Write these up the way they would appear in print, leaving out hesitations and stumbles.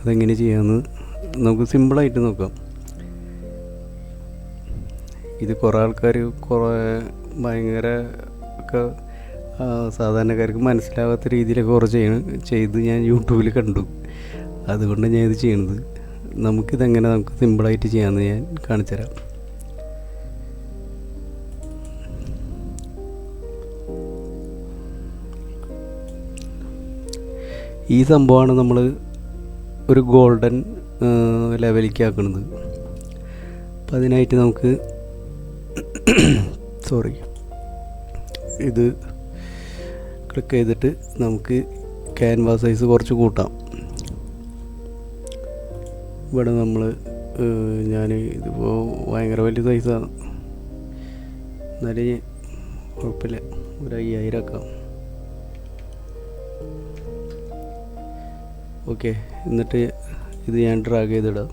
അതെങ്ങനെ ചെയ്യാമെന്ന് നമുക്ക് സിമ്പിളായിട്ട് നോക്കാം. ഇത് കുറേ ആൾക്കാർ ഭയങ്കര ഒക്കെ സാധാരണക്കാർക്ക് മനസ്സിലാവാത്ത രീതിയിലൊക്കെ കുറച്ച് ചെയ്ത് ഞാൻ യൂട്യൂബിൽ കണ്ടു. അതുകൊണ്ട് ഞാൻ ഇത് ചെയ്യണത്. നമുക്കിതെങ്ങനെ നമുക്ക് സിമ്പിളായിട്ട് ചെയ്യാമെന്ന് ഞാൻ കാണിച്ചു തരാം. ഈ സംഭവമാണ് നമ്മൾ ഒരു ഗോൾഡൻ ലെവലിലേക്ക് ആക്കുന്നത്. അപ്പം അതിനായിട്ട് നമുക്ക് ഇത് ക്ലിക്ക് ചെയ്തിട്ട് നമുക്ക് ക്യാൻവാസ് സൈസ് കുറച്ച് കൂട്ടാം. ഇവിടെ നമ്മൾ ഇതിപ്പോൾ ഭയങ്കര വലിയ സൈസാണ്, എന്നാലും കുഴപ്പമില്ല, ഒരു 5000 ആക്കാം. ഓക്കെ, എന്നിട്ട് ഇത് ഞാൻ ഡ്രാഗ് ചെയ്തിടാം.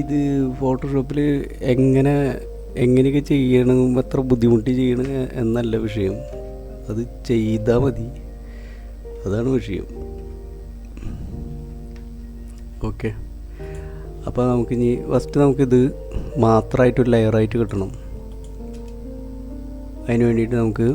ഇത് ഫോട്ടോഷോപ്പിൽ എങ്ങനെയൊക്കെ ചെയ്യണം, എത്ര ബുദ്ധിമുട്ടി ചെയ്യണം എന്നല്ല വിഷയം, അത് ചെയ്താൽ മതി, അതാണ് വിഷയം. ഓക്കെ, അപ്പോൾ നമുക്കിനി ഫസ്റ്റ് നമുക്കിത് മാത്രമായിട്ടൊരു ലെയറായിട്ട് കിട്ടണം. അതിന് വേണ്ടിയിട്ട് നമുക്ക്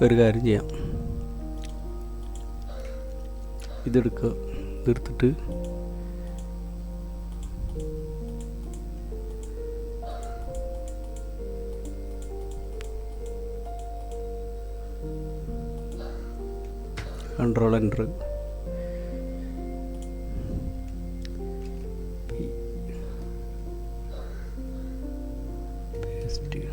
ഒരു കാര്യം ചെയ്യാം. ഇതെടുക്കുക, ഇതെടുത്തിട്ട് കൺട്രോൾ എൻ്റർ, പേസ്റ്റ്.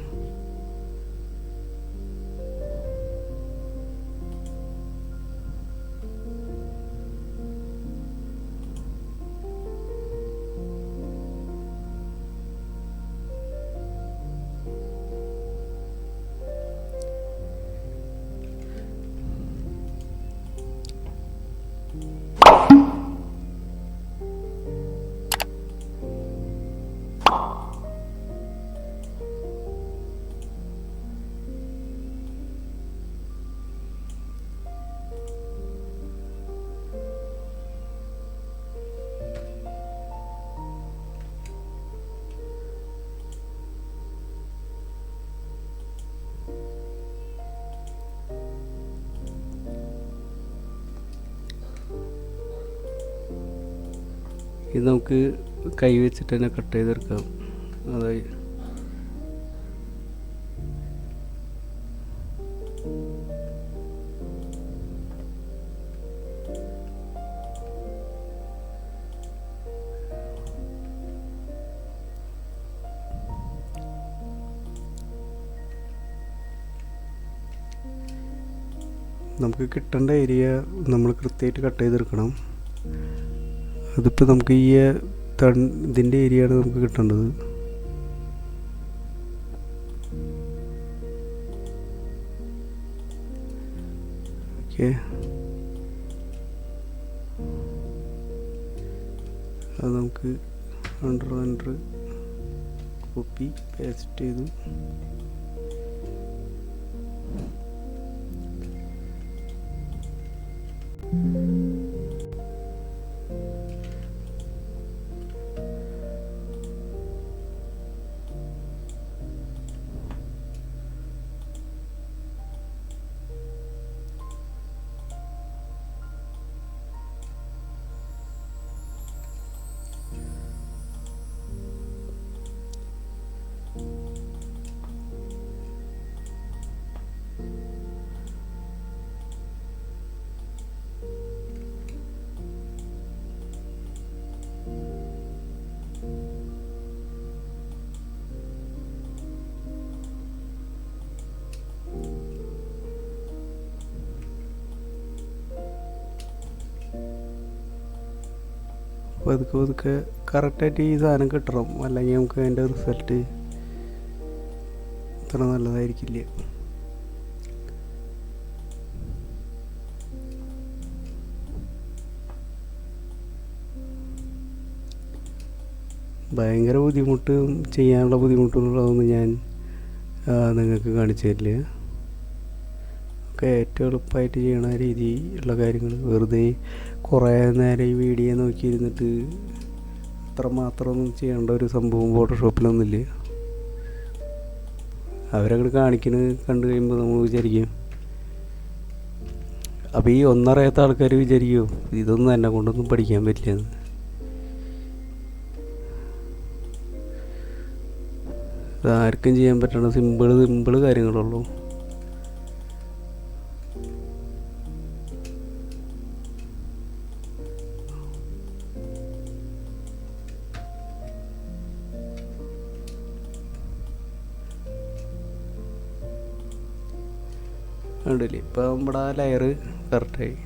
ഇത് നമുക്ക് കൈ വെച്ചിട്ട് തന്നെ കട്ട് ചെയ്തെടുക്കാം. അതായത് നമുക്ക് കിട്ടേണ്ട ഏരിയ നമ്മൾ കൃത്യമായിട്ട് കട്ട് ചെയ്തെടുക്കണം. അതിപ്പോൾ നമുക്ക് ഇതിൻ്റെ ഏരിയയാണ് നമുക്ക് കിട്ടേണ്ടത്. ഓക്കെ, അത് നമുക്ക് അണ്ടർ കോപ്പി പേസ്റ്റ് ചെയ്തു പതുക്കെ പതുക്കെ കറക്റ്റായിട്ട് ഈ സാധനം കിട്ടണം, അല്ലെങ്കിൽ നമുക്ക് അതിൻ്റെ റിസൾട്ട് അത്ര നല്ലതായിരിക്കില്ല. ഭയങ്കര ബുദ്ധിമുട്ടും ചെയ്യാനുള്ള ബുദ്ധിമുട്ടുകളൊന്നും ഞാൻ നിങ്ങൾക്ക് കാണിച്ചു തരില്ല. ഒക്കെ ഏറ്റവും എളുപ്പമായിട്ട് ചെയ്യണ രീതിയിലുള്ള കാര്യങ്ങൾ. വെറുതെ കുറേ നേരം ഈ വീഡിയോ നോക്കിയിരുന്നിട്ട് അത്ര മാത്രമൊന്നും ചെയ്യേണ്ട ഒരു സംഭവം ഫോട്ടോഷോപ്പിലൊന്നുമില്ല. അവരങ്ങോട്ട് കാണിക്കുന്നത് കണ്ടു കഴിയുമ്പോൾ നമ്മൾ വിചാരിക്കും, അപ്പോൾ ഈ ഒന്നറിയാത്ത ആൾക്കാർ വിചാരിക്കുമോ ഇതൊന്നും എന്നെ കൊണ്ടൊന്നും പഠിക്കാൻ പറ്റില്ലെന്ന്. ആർക്കും ചെയ്യാൻ പറ്റണ സിമ്പിൾ കാര്യങ്ങളുള്ളൂ. കണ്ടില്ലേ, ഇപ്പം നമ്മുടെ ആ ലെയർ കറക്റ്റായി.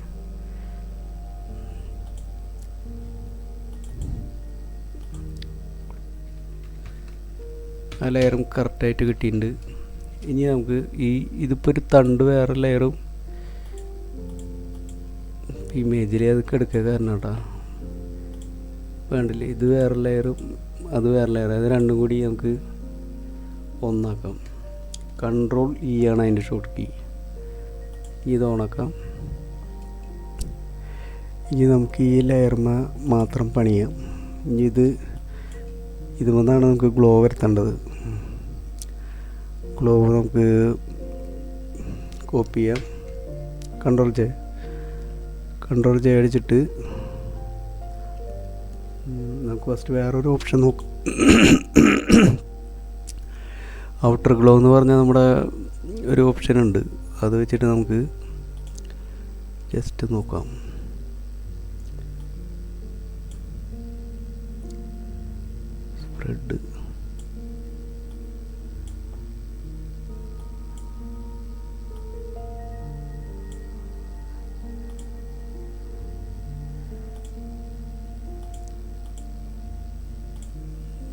ആ ലെയറും കറക്റ്റായിട്ട് കിട്ടിയിട്ടുണ്ട്. ഇനി നമുക്ക് ഇതിപ്പോൾ ഒരു തണ്ട് വേറെ ലെയറും ഇമേജിൽ അതൊക്കെ എടുക്കുക. കാരണം കേട്ടോ വേണ്ടില്ലേ, ഇത് വേറെ ലെയറും അത് വേറെ ലെയർ, അത് രണ്ടും കൂടി നമുക്ക് ഒന്നാക്കാം. Ctrl+E ആണ് അതിൻ്റെ ഷോർട്ട് കീ. ഇത് ഓണാക്കാം. ഇനി നമുക്ക് ഈ ലെയർമ മാത്രം പണിയാം. ഇനി ഇതുമെന്നാണ് നമുക്ക് ഗ്ലോ വരുത്തേണ്ടത്. ഗ്ലോ നമുക്ക് കോപ്പി ചെയ്യാം. Ctrl+J അടിച്ചിട്ട് നമുക്ക് ഫസ്റ്റ് വേറൊരു ഓപ്ഷൻ നോക്കാം. ഔട്ടർ ഗ്ലോ എന്ന് പറഞ്ഞാൽ നമ്മുടെ ഒരു ഓപ്ഷൻ ഉണ്ട്. അത് വെച്ചിട്ട് നമുക്ക് ജസ്റ്റ് നോക്കാം. സ്പ്രെഡ്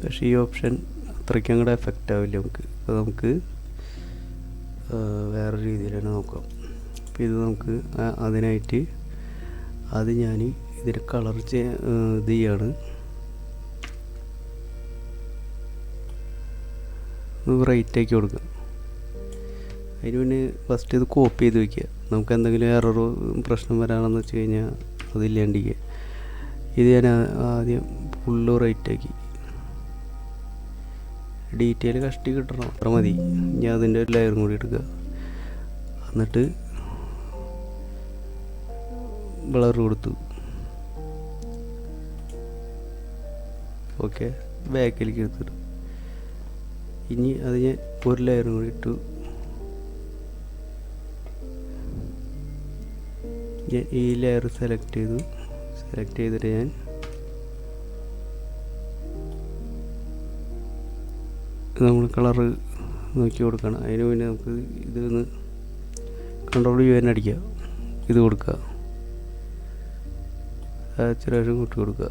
പക്ഷേ ഈ ഓപ്ഷൻ അത്രയ്ക്കും കൂടെ എഫക്റ്റ് ആവില്ല നമുക്ക്. അപ്പോൾ നമുക്ക് വേറെ രീതിയിൽ തന്നെ നോക്കാം. അപ്പോൾ ഇത് നമുക്ക് അതിനായിട്ട് ഞാൻ ഇതിൻ്റെ കളർ ഇത് ചെയ്യാണ്. റൈറ്റ് ആക്കി കൊടുക്കുക. അതിന് പിന്നെ ഫസ്റ്റ് ഇത് കോപ്പി ചെയ്ത് വയ്ക്കുക. നമുക്ക് എന്തെങ്കിലും എററോ പ്രശ്നം വരാണെന്ന് വെച്ച് കഴിഞ്ഞാൽ അതില്ലാണ്ടിരിക്കുക. ഇത് ഞാൻ ആദ്യം ഫുള്ള് റൈറ്റ് ആക്കി. ഡീറ്റെയിൽ കഷ്ടി കിട്ടണം, അത്ര മതി. ഞാൻ അതിൻ്റെ ഒരു ലെയറും കൂടി എടുക്കുക. എന്നിട്ട് ബ്ലർ കൊടുത്തു. ഓക്കെ, ബാക്കിലേക്ക് എടുത്തിട്ടു. ഇനി അത് ഞാൻ ഒരു ലെയറും കൂടി ഇട്ടു. ഞാൻ ഈ ലെയർ സെലക്ട് ചെയ്തിട്ട് ഞാൻ നമ്മൾ കളറ് നോക്കി കൊടുക്കണം. അതിന് പിന്നെ നമുക്ക് ഇതൊന്ന് Ctrl+U തന്നെ അടിക്കുക. ഇത് കൊടുക്കുക, സാച്ചുറേഷൻ കൂട്ടി കൊടുക്കുക.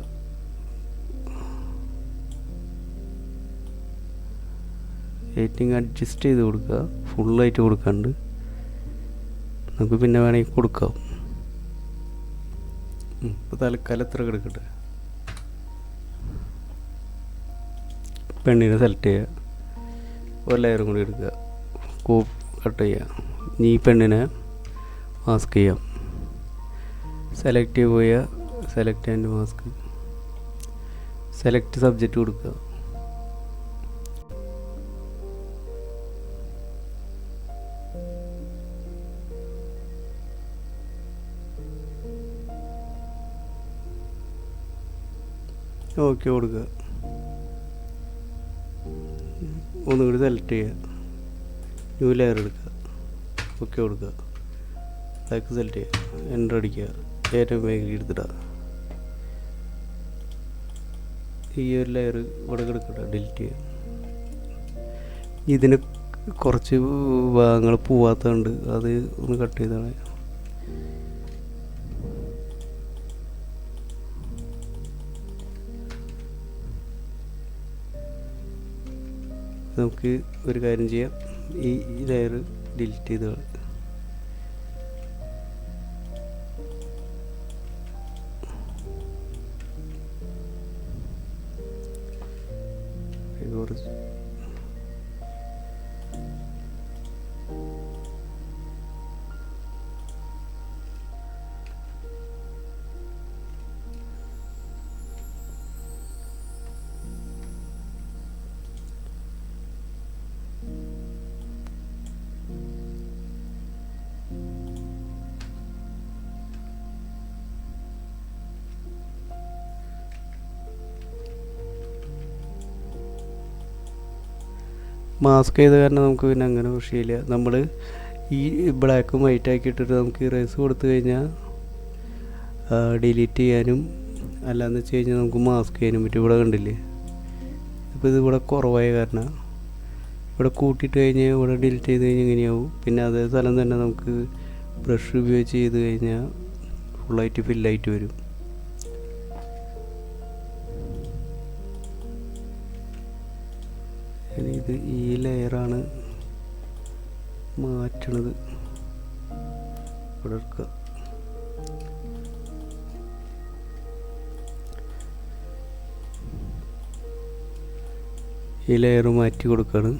ലൈറ്റിങ് അഡ്ജസ്റ്റ് ചെയ്ത് കൊടുക്കുക. ഫുള്ളായിട്ട് കൊടുക്കാണ്ട് നമുക്ക് പിന്നെ വേണമെങ്കിൽ കൊടുക്കാം. ഇപ്പോൾ തൽക്കാലം എത്ര കിടക്കട്ടെ. പെണ്ണിനെ സെലക്ട് ചെയ്യുക, ഒരു ലെയറും കൂടി എടുക്കുക, കട്ട് ചെയ്യുക. ഇനി ഈ പെണ്ണിനെ മാസ്ക് ചെയ്യാം. Select select and mask, select subject കൊടുക്കുക. ഓക്കെ കൊടുക്കുക. ഒന്നുകൂടി സെലക്ട് ചെയ്യുക, ന്യൂ ലെയർ എടുക്കുക, ഓക്കെ കൊടുക്കുക, ബാക്ക് സെലക്ട് ചെയ്യുക, എൻ്റർ അടിക്കുക, ഏറ്റവും വേഗം എടുത്തിടുക. ഈ ഒരു ലെയർ ഇവിടെ കിടക്കട്ടെ, ഡിലീറ്റ് ചെയ്യുക. ഇതിന് കുറച്ച് ഭാഗങ്ങൾ പോവാത്തതുണ്ട്, അത് ഒന്ന് കട്ട് ചെയ്താണ്. നമുക്ക് ഒരു കാര്യം ചെയ്യാം, ഈ ലെയർ ഡിലീറ്റ് ചെയ്ത് കുറച്ച് മാസ്ക് ചെയ്ത കാരണം നമുക്ക് പിന്നെ അങ്ങനെ വിഷയമില്ല. നമ്മൾ ഈ ബ്ലാക്കും വൈറ്റ് ആക്കി ഇട്ടിട്ട് നമുക്ക് ഇറേസ് കൊടുത്തു കഴിഞ്ഞാൽ ഡിലീറ്റ് ചെയ്യാനും അല്ലാന്ന് വെച്ച് കഴിഞ്ഞാൽ നമുക്ക് മാസ്ക് ചെയ്യാനും പറ്റും. ഇവിടെ കണ്ടില്ലേ, ഇപ്പോൾ ഇത് ഇവിടെ കുറവായ കാരണം ഇവിടെ കൂട്ടിയിട്ട് കഴിഞ്ഞാൽ ഇവിടെ ഡിലീറ്റ് ചെയ്ത് കഴിഞ്ഞാൽ ഇങ്ങനെയാവും. പിന്നെ അതേ സ്ഥലം തന്നെ നമുക്ക് ബ്രഷ് ഉപയോഗിച്ച് ചെയ്ത് കഴിഞ്ഞാൽ ഫുള്ളായിട്ട് ഫില്ലായിട്ട് വരും. ഇത് ഈ ലെയറാണ് മാറ്റണത്. ഇവിടെ എടുക്കുക, ഈ ലെയർ മാറ്റി കൊടുക്കുകയാണ്.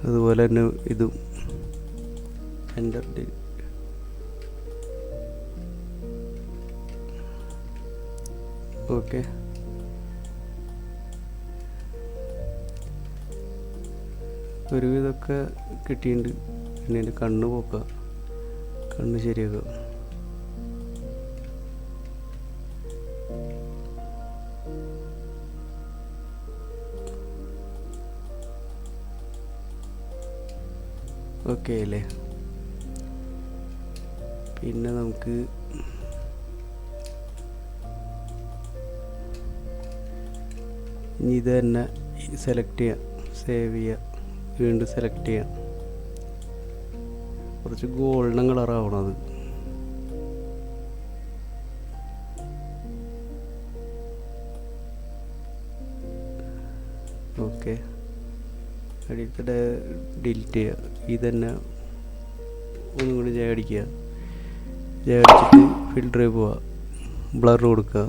അതുപോലെ തന്നെ ഇതും എൻ്റർ ഓക്കെ. ഒരുവിധമൊക്കെ കിട്ടിയിട്ടുണ്ട്. പിന്നെ എൻ്റെ കണ്ണ് പോക്കുക, കണ്ണ് ശരിയാക്കുക. ഓക്കെ അല്ലേ. പിന്നെ നമുക്ക് ഇനി ഇത് തന്നെ സെലക്ട് ചെയ്യാം, സേവ് ചെയ്യുക, വീണ്ടും സെലക്ട് ചെയ്യാം. കുറച്ച് ഗോൾഡൻ കളറാവണം അത്. ഓക്കെ, അടിയിട്ട് ഡിലീറ്റ് ചെയ്യുക. ഇതന്നെ ഒന്നും കൂടി അടിക്കുക. അടിച്ചിട്ട് ഫിൽറ്ററിൽ പോവുക, ബ്ലർ കൊടുക്കുക.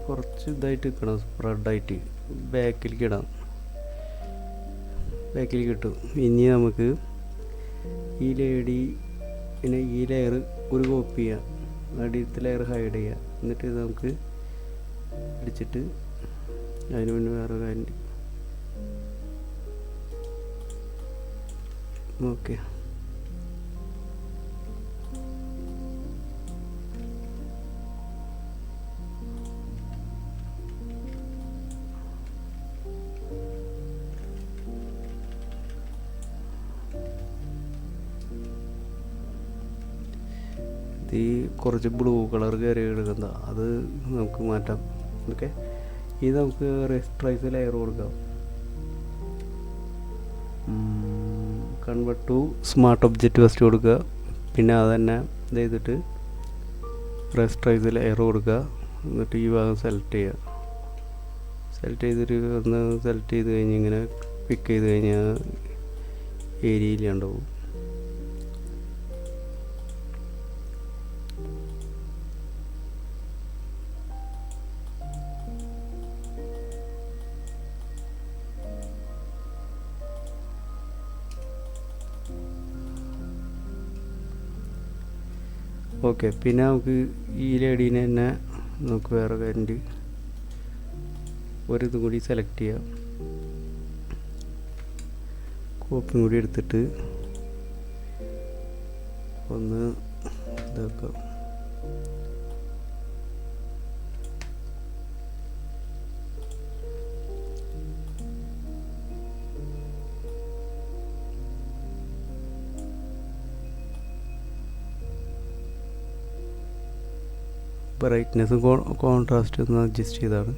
കുറച്ച് ഇതായിട്ട് നിൽക്കണം, സ്പ്രെഡായിട്ട് ബാക്കിലേക്ക് ഇടാം. ബാക്കിലേക്ക് ഇട്ടു. ഇനി നമുക്ക് ഈ പിന്നെ ഈ ലെയർ ഒരു കോപ്പി ചെയ്യാം, അടിയത്തെ ലെയർ ഹൈഡ് ചെയ്യുക. എന്നിട്ട് ഇത് നമുക്ക് അടിച്ചിട്ട് അതിന് മുന്നേ വേറെ കാര്യം. ഓക്കെ, ഈ കുറച്ച് ബ്ലൂ കളർ കയറി എടുക്കുന്ന അത് നമുക്ക് മാറ്റാം. ഓക്കെ, ഇത് നമുക്ക് റെസ്ട്രൈസ് ലെയർ കൊടുക്കാം. Convert to smart object first കൊടുക്കുക. പിന്നെ അത് തന്നെ ഇത് ചെയ്തിട്ട് റെസ്ട്രൈസ് ലെയർ കൊടുക്കുക. എന്നിട്ട് ഈ ഭാഗം സെലക്ട് ചെയ്യുക. സെലക്ട് ചെയ്തിട്ട് ഒന്ന് സെലക്ട് ചെയ്ത് കഴിഞ്ഞ് ഇങ്ങനെ പിക്ക് ചെയ്ത് കഴിഞ്ഞാൽ ഏരിയയിലുണ്ടാവും. ഓക്കെ, പിന്നെ നമുക്ക് ഈ ലേഡീനെ തന്നെ നമുക്ക് വേറെ കാര്യം ഒരിതും കൂടി സെലക്ട് ചെയ്യാം. കോപ്പിയും കൂടി എടുത്തിട്ട് ഒന്ന് ഇതാക്കാം. ബ്രൈറ്റ്നെസ്സും കോൺട്രാസ്റ്റ് ഒന്ന് അഡ്ജസ്റ്റ് ചെയ്താണ്.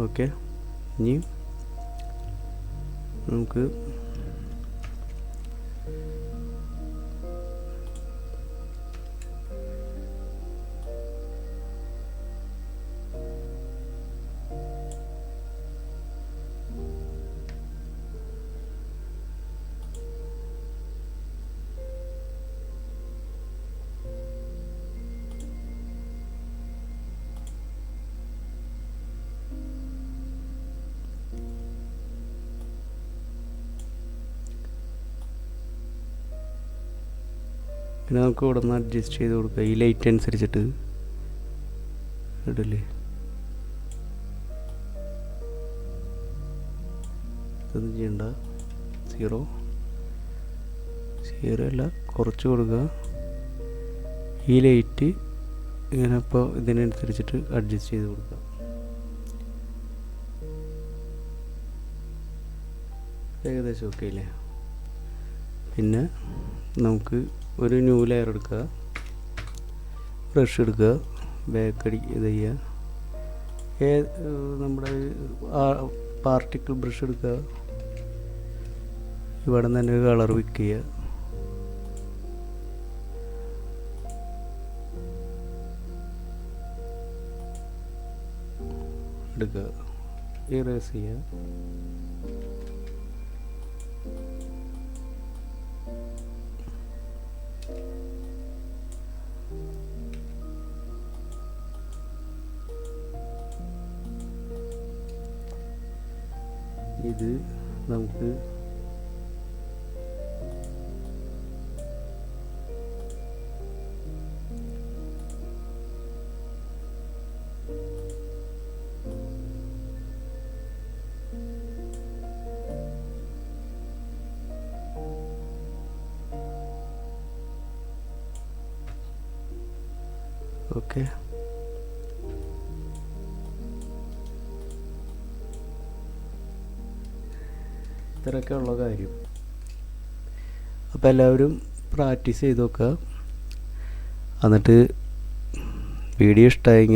ഓക്കെ, ഇനി നമുക്ക് പിന്നെ നമുക്ക് ഇവിടെ നിന്ന് അഡ്ജസ്റ്റ് ചെയ്ത് കൊടുക്കുക. ഈ ലൈറ്റ് അനുസരിച്ചിട്ട് ഇടില്ലേ, ഇതൊന്നും ചെയ്യണ്ട. സീറോ അല്ല, കുറച്ച് കൊടുക്കുക. ഈ ലൈറ്റ് ഇങ്ങനെ ഇപ്പോൾ ഇതിനനുസരിച്ചിട്ട് അഡ്ജസ്റ്റ് ചെയ്ത് കൊടുക്കുക. ഏകദേശം ഓക്കെ അല്ലേ? പിന്നെ നമുക്ക് ഒരു ന്യൂ ലെയർ എടുക്കുക, ബ്രഷ് എടുക്കുക, ബാക്കടി ഇത് ചെയ്യുക. നമ്മുടെ പാർട്ടിക്കിൾ ബ്രഷ് എടുക്കുക, ഇവിടെ നിന്ന് തന്നെ ഒരു കളർ പിക്ക് ചെയ്യുക. എടുക്കുക, ഇറേസ് ചെയ്യുക. ഇത് നമുക്ക് ഓക്കെ. ഇത്രയൊക്കെ ഉള്ള കാര്യം. അപ്പോൾ എല്ലാവരും പ്രാക്ടീസ് ചെയ്ത് നോക്കുക. എന്നിട്ട് വീഡിയോ ഇഷ്ടമായെങ്കിൽ